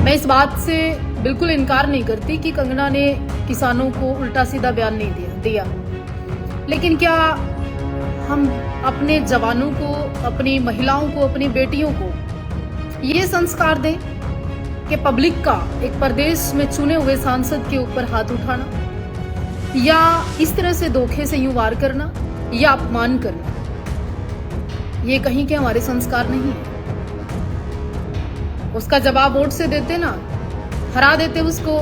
मैं इस बात से बिल्कुल इनकार नहीं करती कि कंगना ने किसानों को उल्टा सीधा बयान नहीं दिया, लेकिन क्या हम अपने जवानों को, अपनी महिलाओं को, अपनी बेटियों को ये संस्कार दें कि पब्लिक का एक प्रदेश में चुने हुए सांसद के ऊपर हाथ उठाना या इस तरह से धोखे से यूं वार करना या अपमान करना, ये कहीं के हमारे संस्कार नहीं है। उसका जवाब वोट से देते ना, हरा देते उसको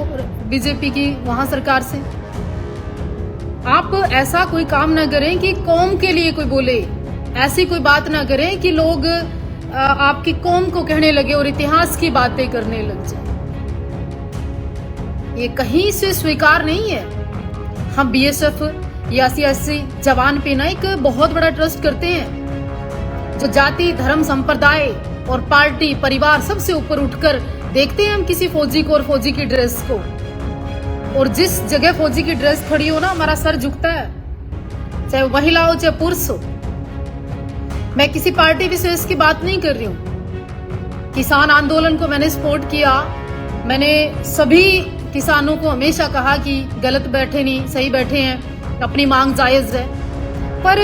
बीजेपी की वहां सरकार से। आप ऐसा कोई काम ना करें कि कौम के लिए कोई बोले, ऐसी कोई बात ना करें कि लोग आपकी कौम को कहने लगे और इतिहास की बातें करने लग जाए। ये कहीं से स्वीकार नहीं है। हम बीएसएफ या सियासी जवान पे ना एक बहुत बड़ा ट्रस्ट करते हैं, जो जाति, धर्म, संप्रदाय और पार्टी, परिवार सबसे ऊपर उठकर देखते हैं हम किसी फौजी को और फौजी की ड्रेस को। और जिस जगह फौजी की ड्रेस खड़ी हो ना, हमारा सर झुकता है, चाहे महिला हो चाहे पुरुष हो। मैं किसी पार्टी विशेष की बात नहीं कर रही हूं। किसान आंदोलन को मैंने सपोर्ट किया। मैंने सभी किसानों को हमेशा कहा कि गलत बैठे नहीं, सही बैठे हैं, अपनी मांग जायज है। पर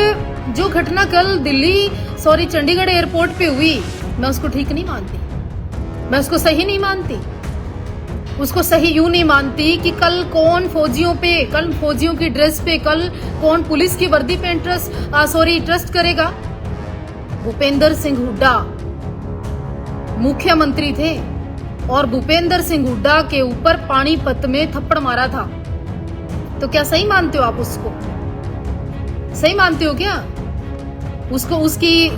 जो घटना कल चंडीगढ़ एयरपोर्ट पे हुई, मैं उसको ठीक नहीं मानती, मैं उसको सही नहीं मानती। उसको सही यूं नहीं मानती कि कल कौन फौजियों पे, कल फौजियों की ड्रेस पे, कल कौन पुलिस की वर्दी पे ट्रस्ट करेगा। भूपेंद्र सिंह हुड्डा मुख्यमंत्री थे और भूपेंद्र सिंह हुड्डा के ऊपर पानीपत में थप्पड़ मारा था। तो क्या सही मानते हो आप उसको? सही मानते हो क्या उसको? उसकी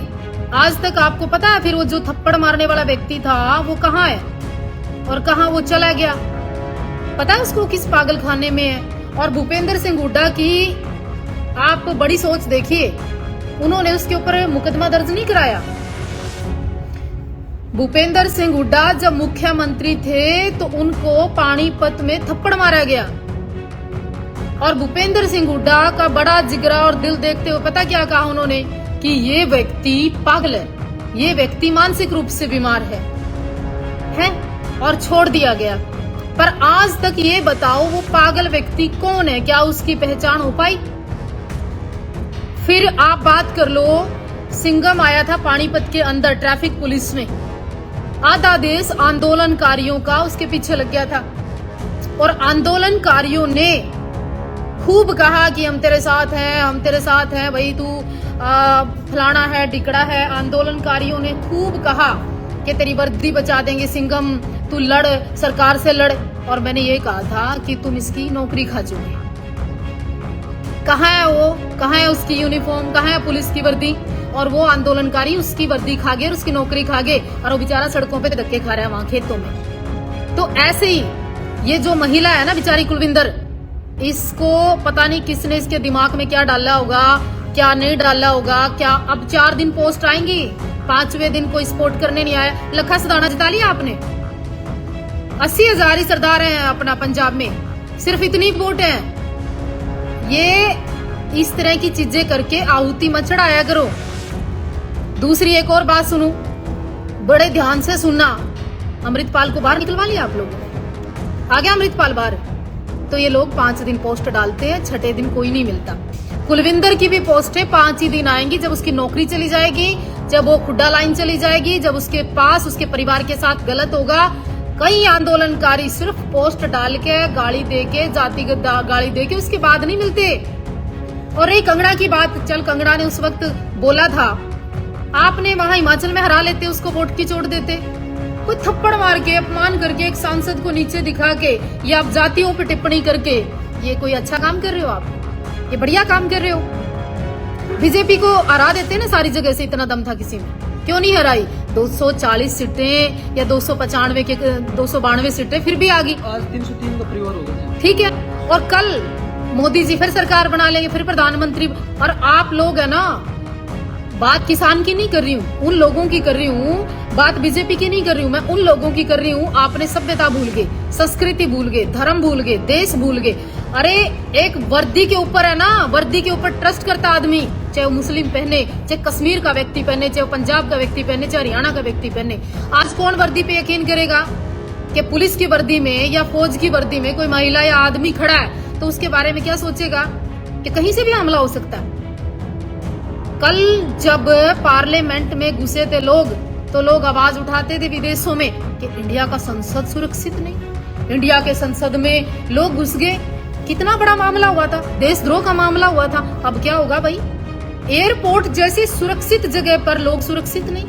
आज तक आपको पता है फिर वो जो थप्पड़ मारने वाला व्यक्ति था वो कहाँ है और कहाँ वो चला गया? पता है उसको किस पागल खाने में है? और भूपेंद्र सिंह हुड्डा की आप बड़ी सोच देखिए, उन्होंने उसके ऊपर मुकदमा दर्ज नहीं कराया। भूपेंद्र सिंह हुड्डा जब मुख्यमंत्री थे तो उनको पानीपत में थप्पड़ मारा गया। और भूपेंद्र सिंह हुड्डा का बड़ा जिगरा और दिल देखते हुए पता क्या कहा उन्होंने? कि ये व्यक्ति पागल है, ये व्यक्ति मानसिक रूप से बीमार है और छोड़ दिया गया। पर आज तक ये बताओ वो पागल व्यक्ति कौन है? क्या उसकी पहचान हो पाई? फिर आप बात कर लो, सिंघम आया था पानीपत के अंदर ट्रैफिक पुलिस में, आधा देश आंदोलनकारियों का उसके पीछे लग गया था और आंदोलनकारियों ने खूब कहा कि हम तेरे साथ हैं, हम तेरे साथ हैं, भाई तू फलाना है, ढिकड़ा है। आंदोलनकारियों ने खूब कहा कि तेरी वर्दी बचा देंगे सिंघम, तू लड़, सरकार से लड़। और मैंने ये कहा था कि तुम इसकी नौकरी खा जाओगे। कहाँ है वो? कहाँ है उसकी यूनिफॉर्म? कहाँ है पुलिस की वर्दी? और वो आंदोलनकारी उसकी वर्दी खा गए और उसकी नौकरी खा गए और वो बेचारा सड़कों पे धक्के खा रहा है वहां खेतों में। तो ऐसे ही ये जो महिला है ना बेचारी कुलविंदर, इसको पता नहीं किसने इसके दिमाग में क्या डाला होगा, क्या नहीं डाला होगा। क्या अब 4 दिन पोस्ट आएंगी, 5वें दिन कोई सपोर्ट करने नहीं आया। लखा सदाना जिता लिया आपने, 80,000 ही सरदार हैं अपना पंजाब में, सिर्फ इतनी वोट है। ये इस तरह की चीजें करके आहुति मत चढ़ाया करो। दूसरी एक और बात सुनो, बड़े ध्यान से सुनना। अमृतपाल को बाहर निकलवा लिया आप लोगों ने, आ गया अमृतपाल बाहर। तो ये लोग 5 दिन पोस्ट डालते हैं, 6ठे दिन कोई नहीं मिलता। कुलविंदर की भी पोस्टें 5 ही दिन आएंगी, जब उसकी नौकरी चली जाएगी, जब वो खुड्डा लाइन चली जाएगी, जब उसके पास उसके परिवार के साथ गलत होगा। कई आंदोलनकारी सिर्फ पोस्ट डाल के, गाली दे के, जातिगत गाली दे के उसके बाद नहीं मिलते। और एक कंगना की बात, चल कंगना ने उस वक्त बोला था, आपने वहां हिमाचल में हरा लेते, उसको वोट की चोट देते। कोई थप्पड़ मार के, अपमान करके, एक सांसद को नीचे दिखा के या आप जातियों पर टिप्पणी करके, ये कोई अच्छा काम कर रहे हो आप? ये बढ़िया काम कर रहे हो। बीजेपी को हरा देते ना सारी जगह से, इतना दम था किसी में, क्यों नहीं हराई? 240 सीटें या 295 के 292 सीटें फिर भी आ गई। आज 303 का परिवार हो गया। ठीक है, और कल मोदी जी फिर सरकार बना लेंगे, फिर प्रधानमंत्री। और आप लोग है ना, बात किसान की नहीं कर रही हूँ, उन लोगों की कर रही हूँ। बात बीजेपी की नहीं कर रही हूँ, मैं उन लोगों की कर रही हूँ। आपने सभ्यता भूल गए, संस्कृति भूल गए, धर्म भूल गए, देश भूल गए। अरे एक वर्दी के ऊपर है ना, वर्दी के ऊपर ट्रस्ट करता आदमी, चाहे वो मुस्लिम पहने, चाहे कश्मीर का व्यक्ति पहने, चाहे वो पंजाब का व्यक्ति पहने, चाहे हरियाणा का व्यक्ति पहने। आज कौन वर्दी पे यकीन करेगा कि पुलिस की वर्दी में या फौज की वर्दी में कोई महिला या आदमी खड़ा है तो उसके बारे में क्या सोचेगा कि कहीं से भी हमला हो सकता है। कल जब पार्लियामेंट में घुसे थे लोग तो लोग आवाज उठाते थे विदेशों में कि इंडिया का संसद सुरक्षित नहीं, इंडिया के संसद में लोग घुस गए, कितना बड़ा मामला हुआ था, देशद्रोह का मामला हुआ था। अब क्या होगा भाई, एयरपोर्ट जैसी सुरक्षित जगह पर लोग सुरक्षित नहीं।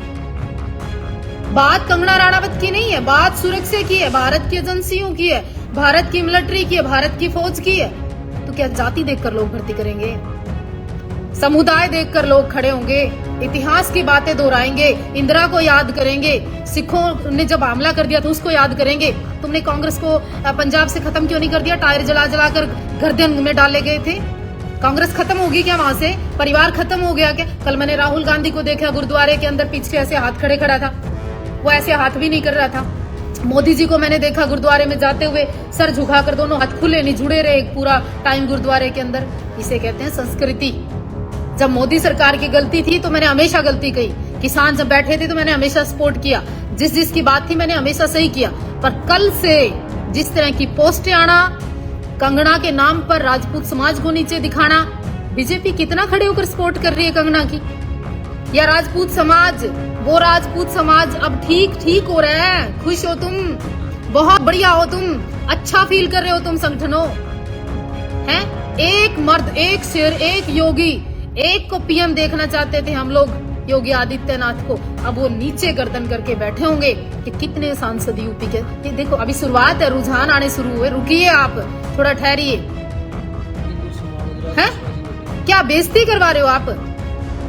बात कंगना राणावत की नहीं है, बात सुरक्षा की है, भारत की एजेंसियों की है, भारत की मिलिट्री की है, भारत की फौज की है। तो क्या जाति देखकर लोग भर्ती करेंगे? समुदाय देखकर लोग खड़े होंगे, इतिहास की बातें दोहराएंगे, इंदिरा को याद करेंगे, सिखों ने जब हमला कर दिया तो उसको याद करेंगे। तुमने कांग्रेस को पंजाब से खत्म क्यों नहीं कर दिया? टायर जला जला कर गर्दन में डाले गए थे। कांग्रेस खत्म होगी क्या वहां से? परिवार खत्म हो गया क्या? कल मैंने राहुल गांधी को देखा गुरुद्वारे के अंदर पीछे ऐसे हाथ खड़े खड़ा था, वो ऐसे हाथ भी नहीं कर रहा था। मोदी जी को मैंने देखा गुरुद्वारे में जाते हुए सर झुकाकर दोनों हाथ खुले नहीं जुड़े रहे पूरा टाइम गुरुद्वारे के अंदर। इसे कहते हैं संस्कृति। जब मोदी सरकार की गलती थी तो मैंने हमेशा गलती कही, किसान जब बैठे थे तो मैंने हमेशा सपोर्ट किया, जिस जिसकी बात थी मैंने हमेशा सही किया। पर कल से जिस तरह की पोस्टें आना, कंगना के नाम पर राजपूत समाज को नीचे दिखाना, बीजेपी कितना खड़े होकर सपोर्ट कर रही है कंगना की? या राजपूत समाज, वो राजपूत समाज अब ठीक हो रहा है, खुश हो तुम, बहुत बढ़िया हो तुम, अच्छा फील कर रहे हो तुम संगठनों हैं। एक मर्द, एक शेर, एक योगी, एक को पीएम देखना चाहते थे हम लोग योगी आदित्यनाथ को, अब वो नीचे गर्दन करके बैठे होंगे कि कितने सांसद यूपी के। ये देखो अभी शुरुआत है, रुझान आने शुरू हुए, रुकिए आप थोड़ा ठहरिए। हैं क्या बेइज्जती करवा रहे हो आप?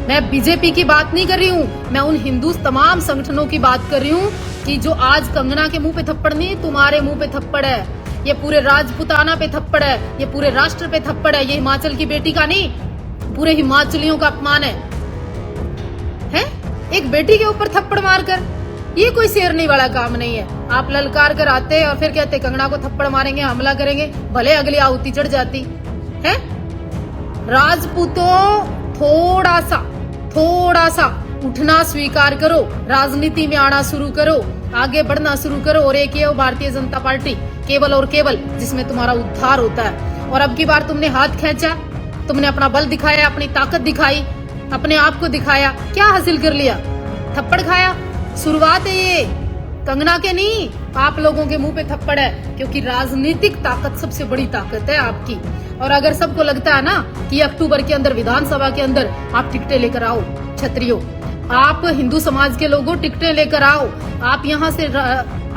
मैं बीजेपी की बात नहीं कर रही हूँ, मैं उन हिंदू तमाम संगठनों की बात कर रही हूँ कि जो आज कंगना के मुंह पे थप्पड़ नहीं, तुम्हारे मुंह पे थप्पड़ है, ये पूरे राजपुताना पे थप्पड़ है, ये पूरे राष्ट्र पे थप्पड़ है, ये हिमाचल की बेटी का नहीं, पूरे हिमाचलियों का अपमान है। एक बेटी के ऊपर थप्पड़ मारकर, ये कोई शेरनी वाला काम नहीं है। आप ललकार कर आते और फिर कहते कंगना को थप्पड़ मारेंगे, हमला करेंगे, भले अगली आहुति चढ़ जाती है। राजपूतों थोड़ा सा उठना स्वीकार करो, राजनीति में आना शुरू करो, आगे बढ़ना शुरू करो। और एक ये भारतीय जनता पार्टी, केवल और केवल जिसमें तुम्हारा उद्धार होता है। और अब की बार तुमने हाथ खींचा, तुमने अपना बल दिखाया, अपनी ताकत दिखाई, अपने आप को दिखाया, क्या हासिल कर लिया? थप्पड़ खाया। शुरुआत है ये, कंगना के नहीं, आप लोगों के मुंह पे थप्पड़ है, क्योंकि राजनीतिक ताकत सबसे बड़ी ताकत है आपकी। और अगर सबको लगता है ना कि अक्टूबर के अंदर विधानसभा के अंदर आप टिकटें लेकर आओ, क्षत्रियो, आप हिंदू समाज के लोगों टिकटें लेकर आओ, आप यहाँ से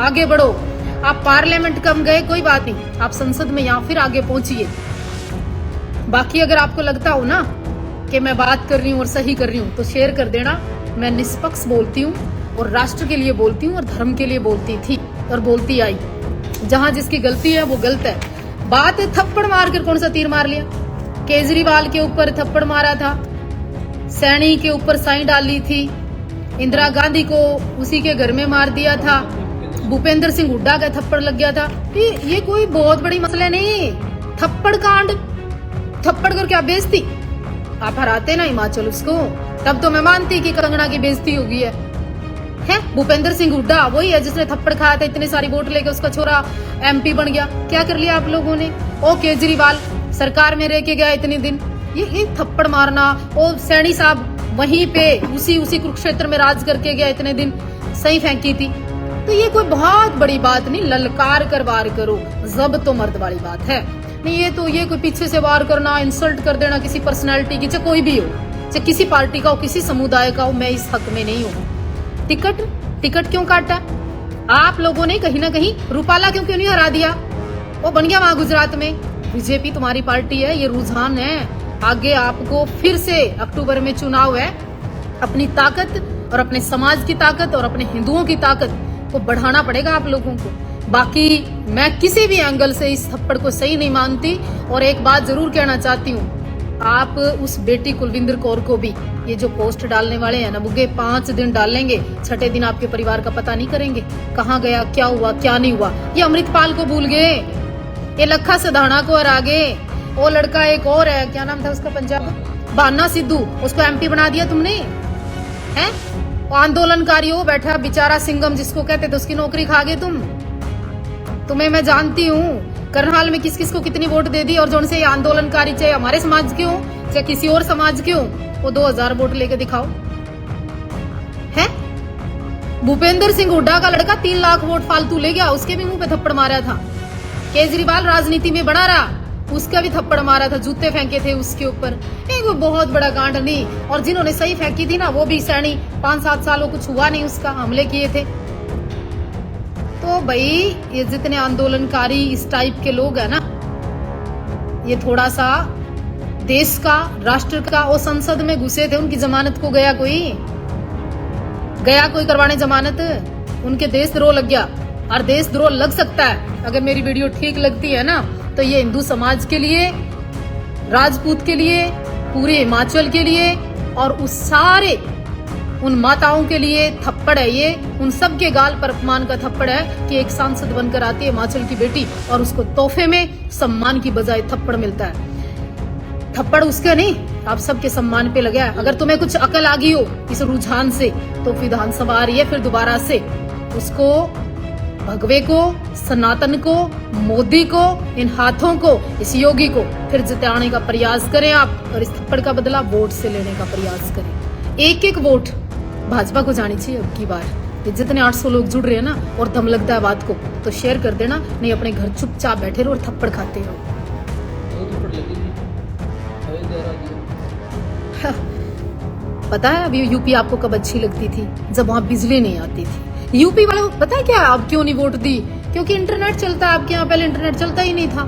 आगे बढ़ो, आप पार्लियामेंट कम गए कोई बात नहीं, आप संसद में या फिर आगे पहुंचिए। बाकी अगर आपको लगता हो ना कि मैं बात कर रही हूँ और सही कर रही हूँ तो शेयर कर देना। मैं निष्पक्ष बोलती हूँ और राष्ट्र के लिए बोलती हूँ और धर्म के लिए बोलती थी और बोलती आई। जहाँ जिसकी गलती है वो गलत है। बात है थप्पड़ मार कर, कौन सा तीर मार लिया? केजरीवाल के ऊपर थप्पड़ मारा था, सैनी के ऊपर साइन डाली थी, इंदिरा गांधी को उसी के घर में मार दिया था, भूपेंद्र सिंह हुड्डा का थप्पड़ लग गया था। ये कोई बहुत बड़ी मसला नहीं। थप्पड़ कांड, थप्पड़ कर क्या बेइज्जती? आप हराते ना हिमाचल उसको, तब तो मैं मानती कि कंगना की बेइज्जती हो गई है। भूपेंद्र सिंह हुड्डा वही है जिसने थप्पड़ खाया था, इतने सारी वोट लेके उसका छोरा एमपी बन गया। क्या कर लिया आप लोगों ने? ओ केजरीवाल सरकार में रह के गया इतने दिन, ये थप्पड़ मारना। ओ सैनी साहब वहीं पे उसी कुरुक्षेत्र में राज करके गया इतने दिन, सही फेंकी थी। तो ये कोई बहुत बड़ी बात नहीं, ललकार कर वार करो, जब तो मर्द वाली बात है नहीं। ये कोई पीछे से वार करना, इंसल्ट कर देना किसी पर्सनैलिटी की, चाहे कोई भी हो, चाहे किसी पार्टी का हो, किसी समुदाय का हो, मैं इस हक में नहीं हूँ। टिकट क्यों काटा आप लोगों ने? कहीं ना कहीं रूपाला क्यों नहीं हरा दिया? वो बन गया वहां गुजरात में। बीजेपी तुम्हारी पार्टी है, ये रुझान है। आगे आपको फिर से अक्टूबर में चुनाव है, अपनी ताकत और अपने समाज की ताकत और अपने हिंदुओं की ताकत को बढ़ाना पड़ेगा आप लोगों को। बाकी मैं किसी भी एंगल से इस थप्पड़ को सही नहीं मानती। और एक बात जरूर कहना चाहती हूँ, आप उस बेटी कुलविंदर कौर को भी ये जो पोस्ट डालने वाले हैं ना, बुग्गे 5 दिन डालेंगे, छठे दिन आपके परिवार का पता नहीं करेंगे, कहाँ गया, क्या हुआ, क्या नहीं हुआ। ये अमृतपाल को भूल गए, ये लखा सधाना को और आगे वो लड़का एक और है, क्या नाम था उसका पंजाब, बाना सिद्धू, उसको एमपी बना दिया तुमने हैं। आंदोलनकारी हो बैठा बेचारा सिंघम जिसको कहते थे, उसकी नौकरी खा गए तुम। तुम्हें मैं जानती हूँ करनाल में किस किस को कितनी वोट दे दी, और जो उनसे ये आंदोलनकारी चाहे हमारे समाज के हो चाहे किसी और समाज के हो, वो 2000 वोट लेके दिखाओ है। भूपेंद्र सिंह हुड्डा का लड़का 3 लाख वोट फालतू ले गया, उसके भी मुंह पे थप्पड़ मारा था। केजरीवाल राजनीति में बना रहा, उसका भी थप्पड़ मारा था, जूते फेंके थे उसके ऊपर। वो बहुत बड़ा कांड नहीं, और जिन्होंने सही फेंकी थी ना वो भी सैनी 5-7 सालों कुछ हुआ नहीं उसका, हमले किए थे। तो भाई ये जितने आंदोलनकारी इस टाइप के लोग है ना, ये थोड़ा सा देश का राष्ट्र का, वो संसद में घुसे थे, उनकी जमानत को गया कोई करवाने जमानत, उनके देशद्रोह लग गया। और देशद्रोह लग सकता है, अगर मेरी वीडियो ठीक लगती है ना तो ये हिंदू समाज के लिए, राजपूत के लिए, पूरे हिमाचल के लिए और उस सारे उन माताओं के लिए थप्पड़ है। ये उन सब के गाल पर अपमान का थप्पड़ है कि एक सांसद बनकर आती है हिमाचल की बेटी और उसको तोहफे में सम्मान की बजाय थप्पड़ मिलता है। थप्पड़ उसके नहीं, आप सबके सम्मान पे लगा है। अगर तुम्हें कुछ अकल आ गई हो इस रुझान से, तो विधानसभा आ रही है फिर दोबारा से, उसको भगवे को, सनातन को, मोदी को, इन हाथों को, इस योगी को फिर जिताने का प्रयास करें आप, और इस थप्पड़ का बदला वोट से लेने का प्रयास करें। एक वोट भाजपा को जानी चाहिए अब की बार। ये जितने 800 लोग जुड़ रहे हैं ना और दम लगता है बात को, तो शेयर कर देना, नहीं अपने घर चुपचाप बैठे रहो और थप्पड़ खाते रहो। पता है अभी यूपी आपको कब अच्छी लगती थी, जब वहां बिजली नहीं आती थी। यूपी वालों पता है क्या अब क्यों नहीं वोट दी? क्योंकि इंटरनेट चलता है आपके यहाँ, पहले इंटरनेट चलता ही नहीं था।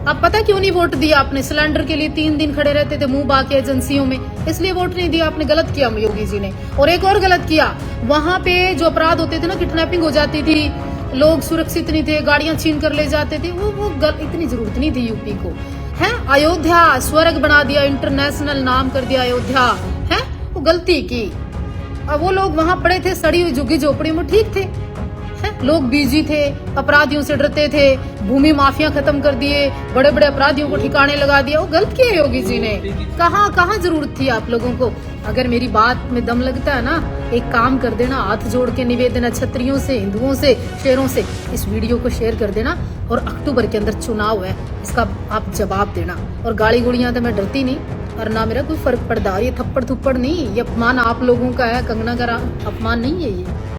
अब पता क्यों नहीं वोट दिया आपने? सिलेंडर के लिए 3 दिन खड़े रहते थे मुंह बाके एजेंसियों में, इसलिए वोट नहीं दिया आपने। गलत किया योगी जी ने। और एक और गलत किया, वहां पे जो अपराध होते थे ना, किडनैपिंग हो जाती थी, लोग सुरक्षित नहीं थे, गाड़ियां छीन कर ले जाते थे, वो इतनी जरूरत नहीं थी यूपी को है। अयोध्या स्वर्ग बना दिया, इंटरनेशनल नाम कर दिया अयोध्या है, वो गलती की। अब वो लोग वहां पड़े थे सड़ी हुई झुग्गी झोपड़ी में, ठीक थे है? लोग बिजी थे, अपराधियों से डरते थे, भूमि माफिया खत्म कर दिए, बड़े बड़े अपराधियों को ठिकाने लगा दिया। वो गलत किया योगी जी ने। कहाँ जरूरत थी आप लोगों को? अगर मेरी बात में दम लगता है ना, एक काम कर देना, हाथ जोड़ के निवेदन है क्षत्रियों से, हिंदुओं से, शेरों से, इस वीडियो को शेयर कर देना। और अक्टूबर के अंदर चुनाव है, इसका आप जवाब देना। और गाली गुड़ियां तो मैं डरती नहीं, और ना मेरा कोई फर्क पड़ता। ये थप्पड़ थुप्पड़ नहीं, ये अपमान आप लोगों का है, कंगना का अपमान नहीं है ये।